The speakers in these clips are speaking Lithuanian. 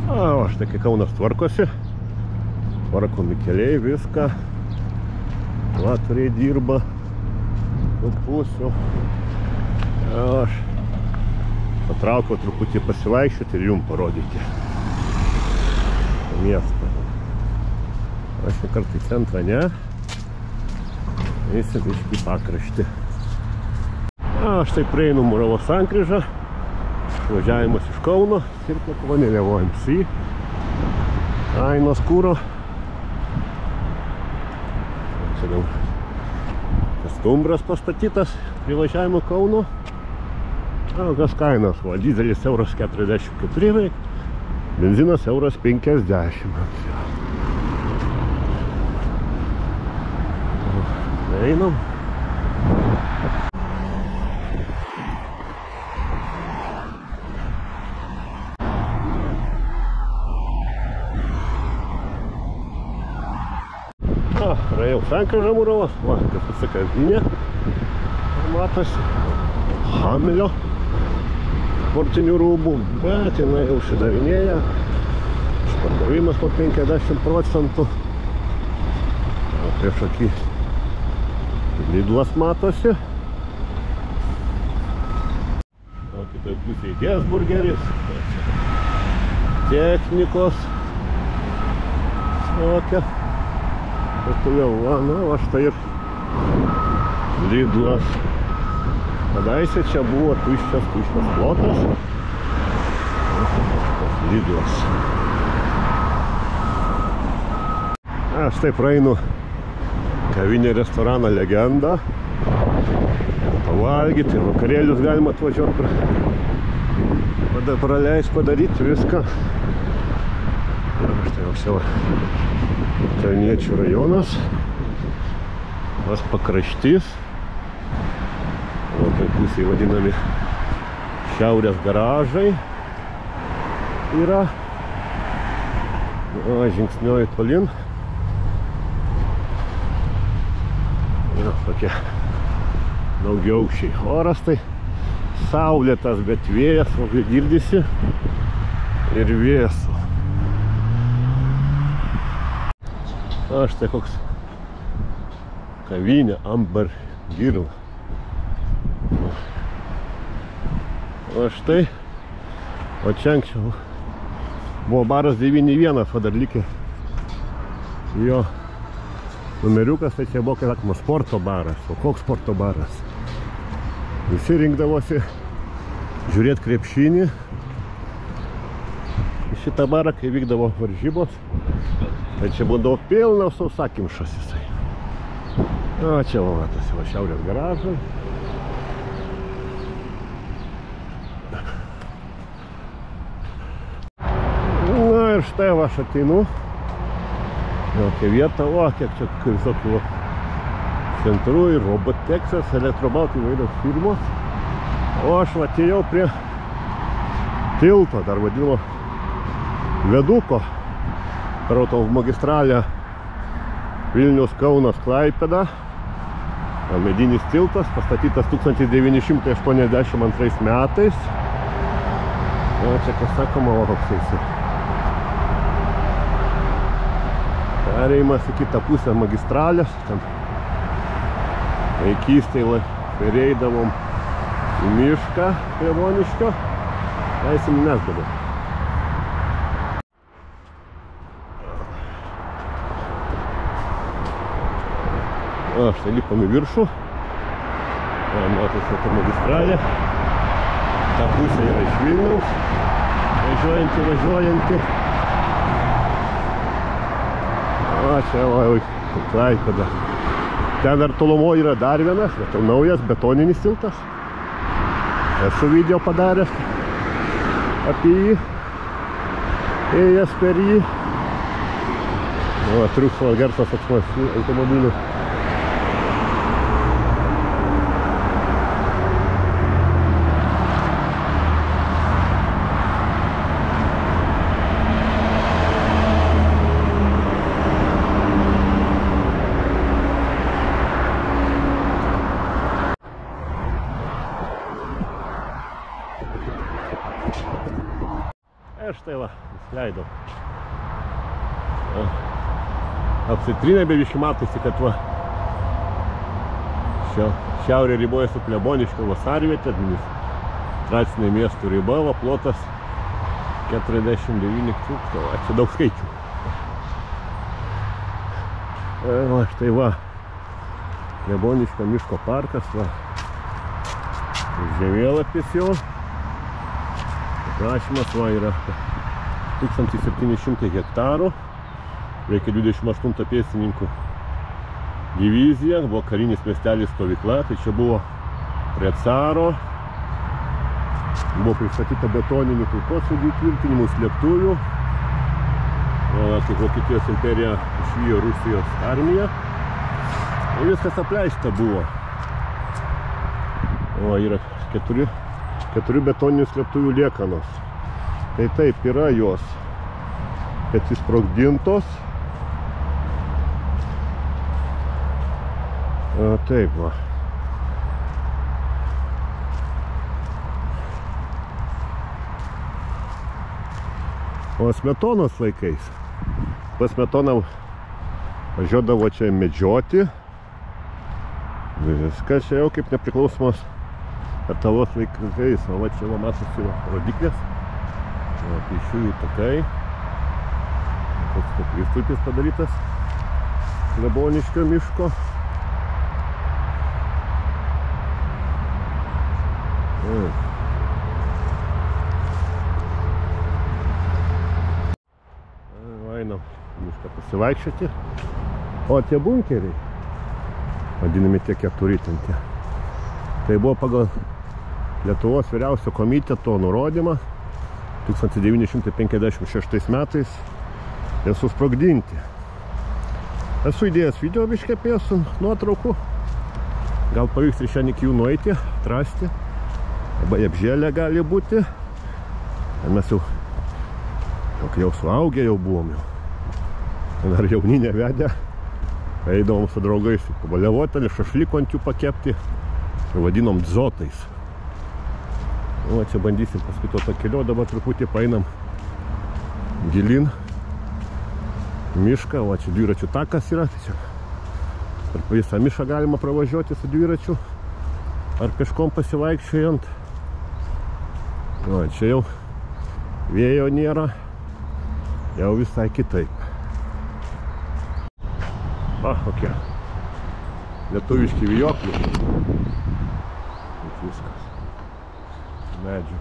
O štai kai Kaunas tvarkosi, tvarkomi keliai, viską. Latvariai dirba, pusių. Aš patraukiau truputį pasivaikščioti ir jums parodyti miestą. Aš šį kartą į centrą ne, eisiu biškį pakraštį. Štai prieinu Muravos sankryžą, važiavimas iš Kauno, Sirklo Vanėliavo MC, Ainos kūro. Čia gal stumbras pastatytas prie važiavimo Kauno. Kas kainos, dizelis euras 44, benzinas euras 50. Einam. Praėjau sankryžą Muravos, kas visa kavinė. Matosi Hamelio sportinių rūbų, bet jinai jau užsidarinėja. Išpardavimas po 50%. Prieš akį Lidlas matosi. O kitoj pusėje Gesburgeris. Technikos. Tokia. Ir toliau, va štai ir Lidlas. Kadaise čia buvo tuščias plotas. Lidlas. Štai praeinu kavinė restoraną Legenda. Pavalgyti ir vakarėlius galima atvažiuoti. Praleis padaryti viską. Štai jau savo Kalniečių rajonas. Vas pakraštys. O tai pusėje vadinami šiaurės garažai yra. Žingsniuoju tolin. Tokie daugiaaukščiai. Oras tai saulėtas, bet vėjas labai girdisi ir vėsu. Štai koks kavinė Amber Girl. O štai, o čia anksčiau buvo baras 91, o dar likė jo numeriukas, tai čia buvo, kaip sakoma, sporto baras. O koks sporto baras? Visi rinkdavosi žiūrėti krepšinį. Į šitą barą, kai vykdavo varžybos, tai čia būdavo pilnas sausakimšas jisai. O čia va matosi, va šiaurės garažai. Na ir štai va aš ateinu. Jokia vieta, o kiek čia visokių centrų ir Roboteksas, Elektrobaut įvairios firmos. O aš atėjau prie tilto, dar vadinamo Veduko, per automagistralę Vilnius Kaunas Klaipėda. Medinis tiltas, pastatytas 1982 metais. O čia, kas sakoma, va koksai. Perėjimas į kitą pusę magistralės. Ten vaikystėje pereidavom į mišką prie Voniškio. Eisim Nesdabar. Štai lipam į viršų. Matosi automagistralė. Ta pusė yra iš Vilniaus. Važiuojanti. Čia jau Klaipėda. Ten dar tolumo yra dar vienas, bet jau naujas betoninis tiltas. Esu video padaręs apie jį. Ėjęs per jį. Triukšmo garsas automobilių. tai va, leidau. Apsitrinė beviškai matosi, kad va šiaurė riboja su Kleboniškio vasarvietė, administracinė miestų riba, va plotas 49 tūkstančių, va čia daug skaičių. Va štai va, Kleboniškio miško parkas, va, žemėlapis jo, aprašymas va yra 1700 hektarų, reikia 28 pėstininkų divizija, buvo karinis miestelis stovykla, tai čia buvo prie caro, buvo pristatyta betoninių kulkosvaidžių tvirtinimų, slėptuvių, kaip Vokietijos imperija išvijo Rusijos armiją, ir viskas apleista buvo. O yra keturi betoninių slėptuvių liekanos. Tai taip yra jos, kad įsprogdintos. Taip va. O Smetonos laikais, pas Smetoną važiuodavo čia medžioti. Viskas čia jau kaip nepriklausomos Lietuvos laikais. O va čia va matosi rodiklės. Pėsčiųjų takai. Toks koplytstulpis padarytas Kleboniškio miško. Einam mišką pasivaikščioti. O tie bunkeriai, vadinami tie keturi ten tie, tai buvo pagal Lietuvos vyriausio komiteto nurodymą 1956 metais ir susprogdinti. Esu įdėjęs video biškį apie su nuotraukų. Gal pavyks ir šiandien iki jų nueiti, atrasti. Arba apžėlę gali būti. Ir mes jau suaugę jau buvom jau. Dar jauni nevedę. Eidavom su draugais pabaliavoti, šašliko ant jų pakepti. Ir vadinom dzotais. O čia bandysim paskui to takeliu, dabar truputį paeinam gilin mišką. O čia dviračių takas yra. Tai čia per visą mišką galima pravažiuoti su dviračiu. Ar kažkom pasivaikščiojant. O čia jau vėjo nėra. Jau visai kitaip. Kokie lietuviški vijokliai. Viskas. Medžių.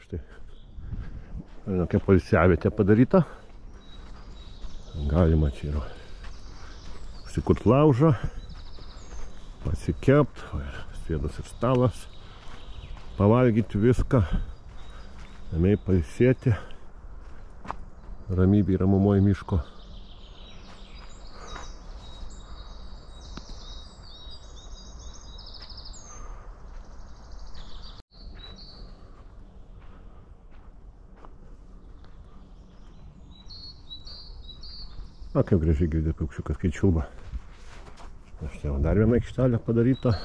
Štai tokia poilsiavietė padaryta. Galima čia yra užsikurt laužą, pasikept, sėdas ir stalas, pavalgyti viską, ramiai pailsėti, ramybė ramumoje miško. Kaip gražiai girdė paukščiukas, kai čiulba. Štai dar viena aikštelė padaryta.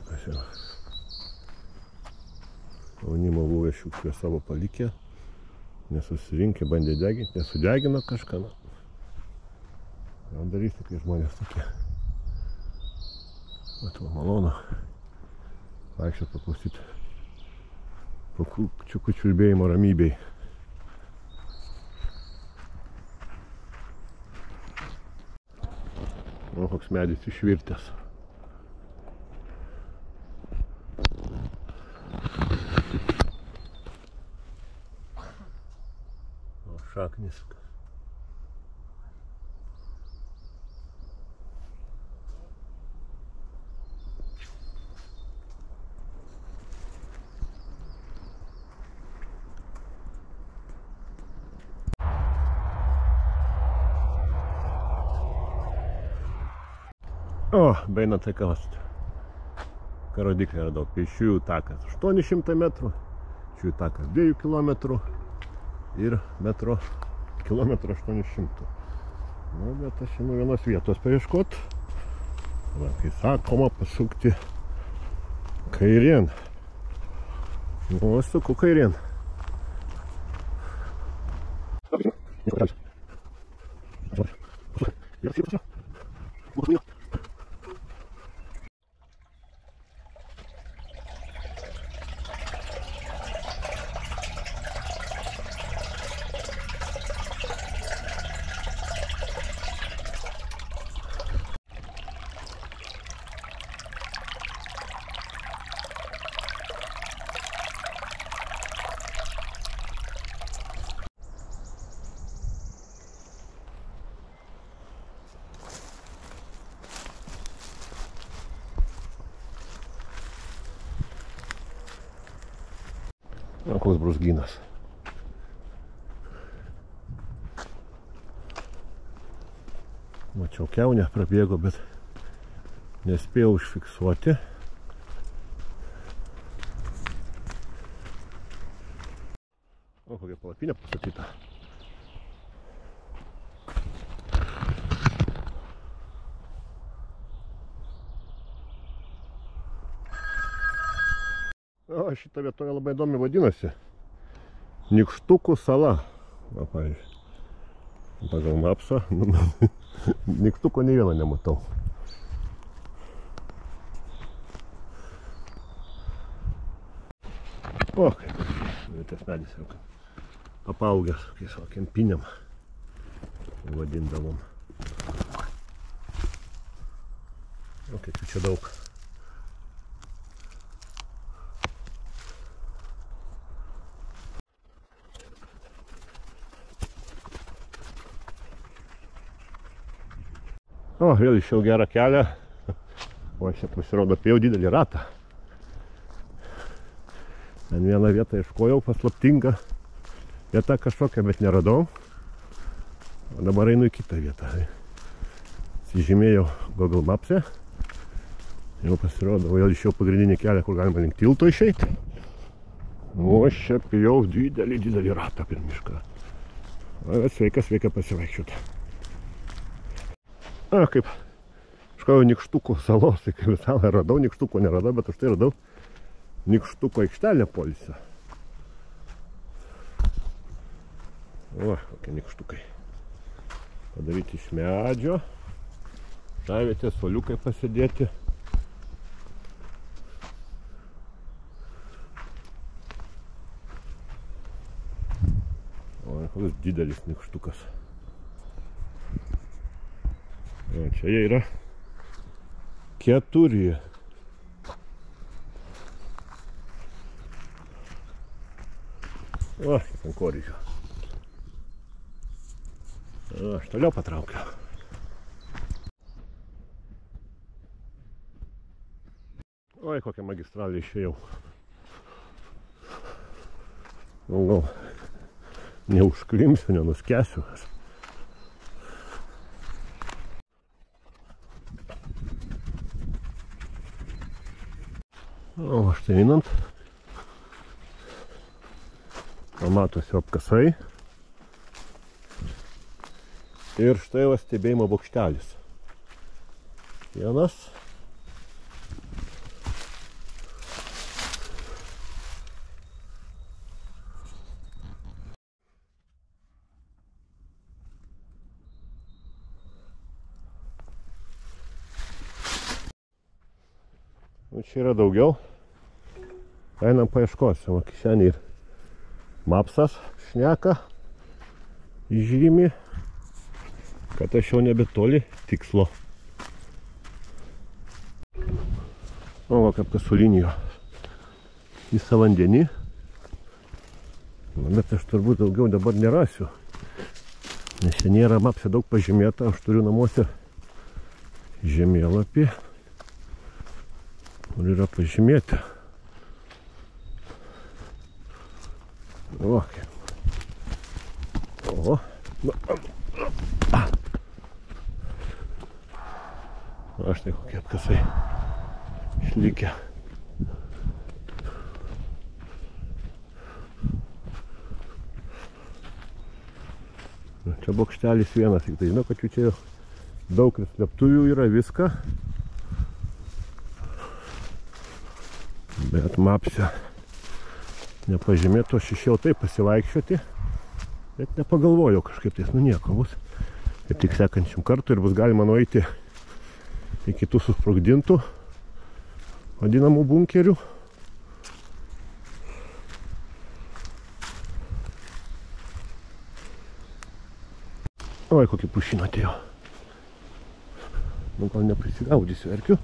Kas jau jaunimo buvę šiukšlę savo palikę, nesusirinkę, bandė deginti, nesudegino kažką. Gal darys tik žmonės tokie. Matau, malonu vaikščiot paklausyti paukščiukų čiulbėjimo ramybei. O koks medis išvirtęs. O šaknis. O, beina tai kas. Rodiklį radau. Pėsčiųjų takas 800 metrų, pėsčiųjų takas 2 km ir metro kilometrą 800. Nu, bet aš einu vienos vietos paieškot. Va, kai sakoma, pasukti kairien. Nu, aš suku kairien. O, koks brūzgynas. Mačiau kiaunę prabėgo, bet nespėjau užfiksuoti. O, kokia palapinė pastatyta. O, šita vietovė labai įdomi vadinasi. Nykštukų sala. Va, pavyzdžiui. Pagal mapsą. Nykštuko nei vieno nematau. O, kaip tas medis jau apaugęs, kai savo kempiniam vadindavom. O, kaip čia daug. O, vėl išėjau gerą kelią. O, čia pasirodo apie jau didelį ratą. Ten vieną vietą ieškojau, paslaptingą vietą kažkokią, bet neradau. O dabar einu į kitą vietą. Sižymėjau Google Maps'e. Jau pasirodo, vėl išėjau pagrindinį kelią, kur galima link tilto išeiti. O, aš čia apėjau didelį ratą per mišką. O, sveika pasivaikščioti. A, kaip iškojau Nykštukų salos, tai kaip salą radau, Nykštuko neradau, bet už tai radau Nykštuko aikštelę poilsio. O, kokie Nykštukai. Padaryti iš medžio. Žavietės suoliukai pasidėti. O, koks didelis Nykštukas. O, čia jie yra 4. O, kaip ant koryžio. O, aš toliau patraukiau. Oi, kokią magistralę išėjau. Gal neužklimsiu, nenuskesiu. O, štai einant, matosi apkasai ir štai va stebėjimo bokštelis. Vienas. O čia yra daugiau. Einam paieškosim, o kišenį ir mapsas šneka, žymi, kad aš jau nebetoli tikslo. O, kaip kasulinijo visą vandenį. Bet aš turbūt daugiau dabar nerasiu, nes čia nėra mapse daug pažymėta, aš turiu namuose žemėlapį, kur yra pažymėta. O, O štai kokie apkasai išlikę. Čia bokštelis vienas, tik tai žinau, kad jų čia daug ir slėptuvių yra, viską. Bet mapse nepažymėto, aš išėjau taip pasivaikščioti, bet nepagalvojau kažkaip tais, nu nieko bus. Ir tik sekančiam kartui ir bus galima nueiti į kitų susprogdintų vadinamų bunkerių. Oi, kokį pušiną atėjo. Nu, gal neprisigaudysiu erkiu.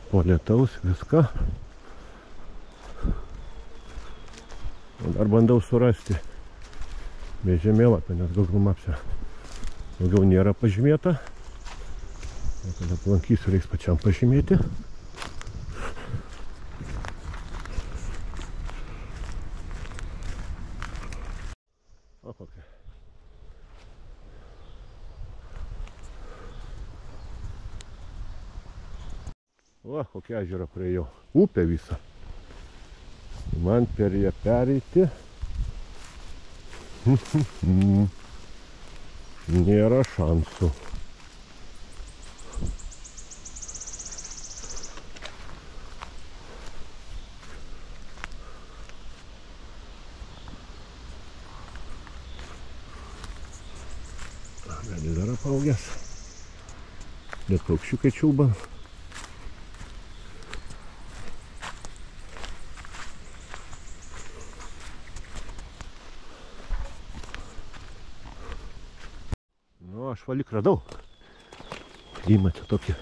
Po lietaus viską. Dar bandau surasti be žemėlapio, nes Google Mapse daugiau nėra pažymėta. Kada aplankysiu, reiks pačiam pažymėti. O, kokia. O, kokia ežera praėjau. Upė visą. Man per ją pereiti nėra šansų. Gali dar apaugęs. Net paukščiukai čiulba. Nu, aš valik radau. Klimatą tokį.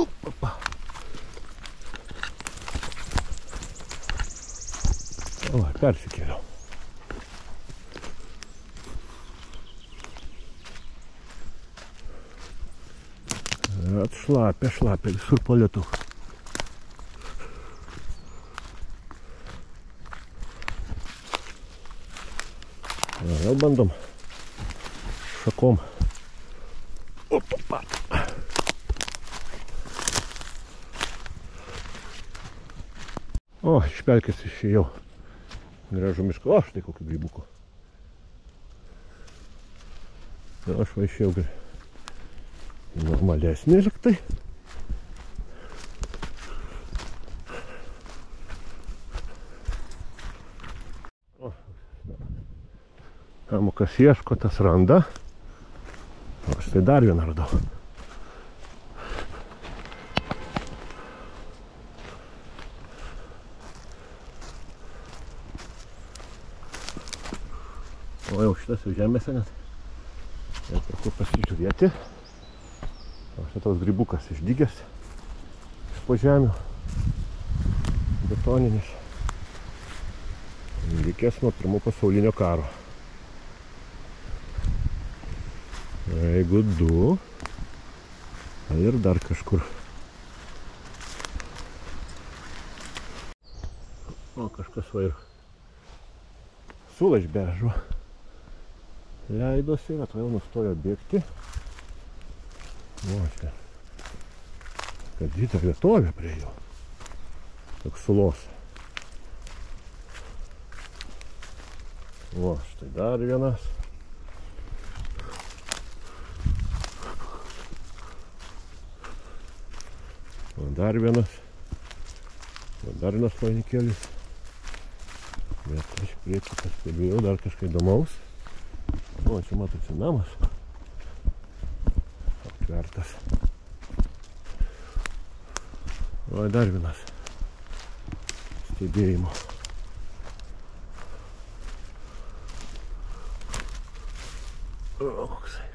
Opa. O, persikėliau. Šlapia visur po lietų. Vėl bandom šakom. Opa. O, iš pelkės išėjau. Gražu miško. O, štai kokių grybukų. Aš va išėjau normalesnį liktai. Kamukas ieško, tas randa. O štai dar vieną radau. O jau šitas jau žemėse net. Ir per kur pasižiūrėti. O štai toks grybukas išdygęs iš po žemių. Betoninis. Likęs nuo pirmo pasaulinio karo. Jeigu du, ir dar kažkur. O, kažkas va ir sula iš beržo leidosi, bet vėl nustojo bėgti. O, čia. Kad didelė vietovė prie jo. Toks sulos. O, štai dar vienas. Dar vienas vainikėlis. Bet aš priekį pastebėjau dar kažkai įdomaus. O, čia matosi namas. Aptvertas. O, dar vienas stebėjimo. O, koksai.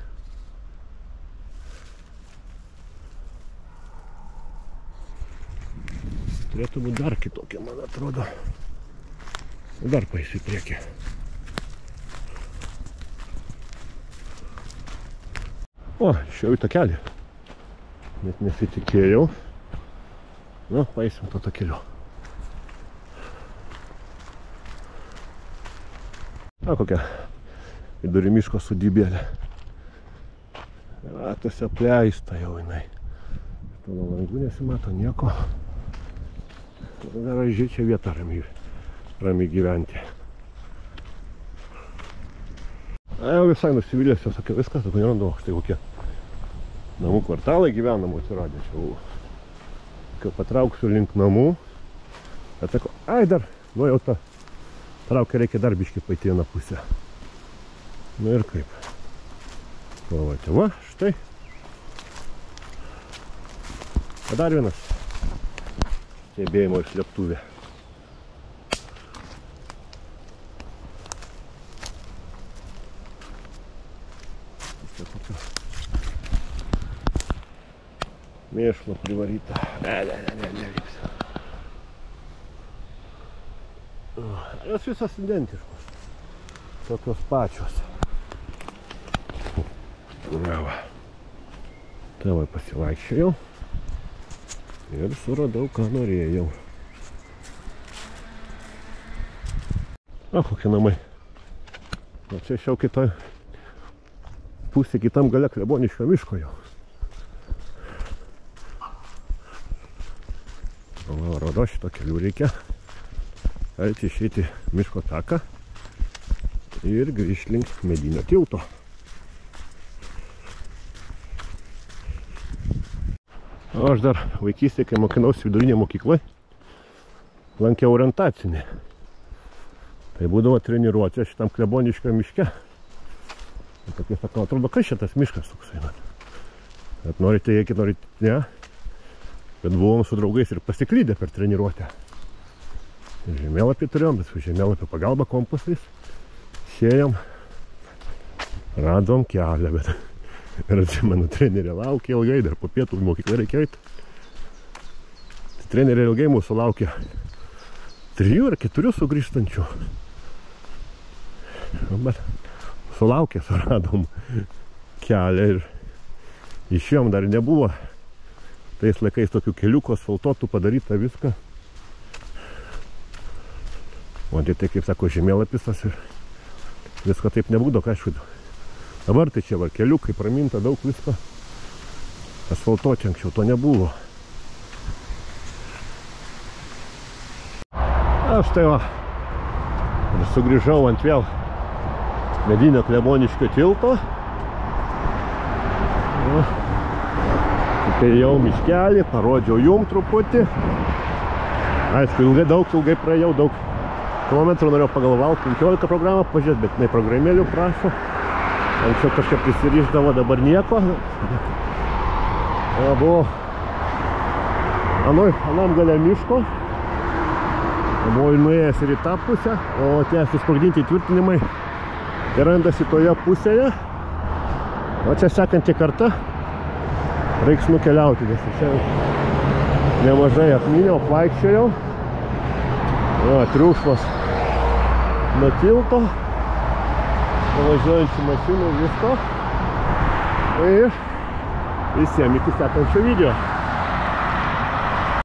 Turėtų būti dar kitokia, man atrodo. Dar paeisiu į priekį. O, išėjau į takelį. Net nesitikėjau. Nu, paeisim to takeliu. O, kokia Vidury miško sodybėlė. Ratas apleista jau jinai. Nuo langų nesimato nieko. Garažiai čia vieta ramiai gyventi. Jau visai nusivylęs, jau sakiau, viskas, sakau, nerandu, štai kokie namų kvartalai gyvenamų atsiradė. Kai patrauksiu link namų, bet sakau, ai dar, nu jau tą traukia, reikia dar biškį paiti vieną pusę. Nu ir kaip. Va, štai. Dar vienas stebėjimo slėptuvė. Mėšlo privaryta. Neliks. Jos visos identiškos. Tokios pačios. Tai va pasivaikščiojau. Ir suradau, ką norėjau. Kokie namai. O čia šiau kitoj pusė, kitam gale Kleboniškio miško jau. Rodo, šito kelių reikia. Galite išeiti miško taką ir grįžti link medinio tilto. O aš dar vaikystėje, kai mokinausi vidurinėje mokykloje, lankiau orientacinį. Tai būdavo treniruotė šitam Kleboniškio miške. Tokie sakau, atrodo, kas šitas miškas toksai. Bet norite, jeigu norite, ne. Bet buvom su draugais ir pasiklydę per treniruotę. Žemėlapį turėjom, bet su žemėlapio pagalba kompasais šėjom. Radom kelią, bet ir atsimenu, trenerė laukė ilgai, dar po pietų mokyklą reikia eiti. Tai trenerė ilgai mūsų laukė 3 ar 4 sugrįžtančių. Bet sulaukė, suradom kelią ir išėjom, dar nebuvo tais laikais tokių keliukų, asfaltuotų, padaryta viską. O tai, kaip sako, žemėlapis tas ir visko taip nebūdavo, aišku. Dabar tai čia var keliukai, praminta daug visko. Asfaltuoti anksčiau to nebuvo. Aš tai va, ir sugrįžau ant vėl medinio Kleboniškio tilto. Apėjau miškelį, parodžiau jum truputį. Aišku, ilgai praėjau, daug kilometrų norėjau pagalvau, 15 programą pažiūrėti, bet jinai programėlių prašo. Anksčiau kažkaip prisiriždavo, dabar nieko. Buvo anam gale miško. Buvau nuėjęs ir į tą pusę, o tie susprogdinti įtvirtinimai randasi toje pusėje. O čia sekanti karta reiks nukeliauti, nes čia nemažai apmyniau, vaikščiojau. Triukšmas nuo tilto, važiuojančių mašinų, visko. Ir visiems iki sekančio video.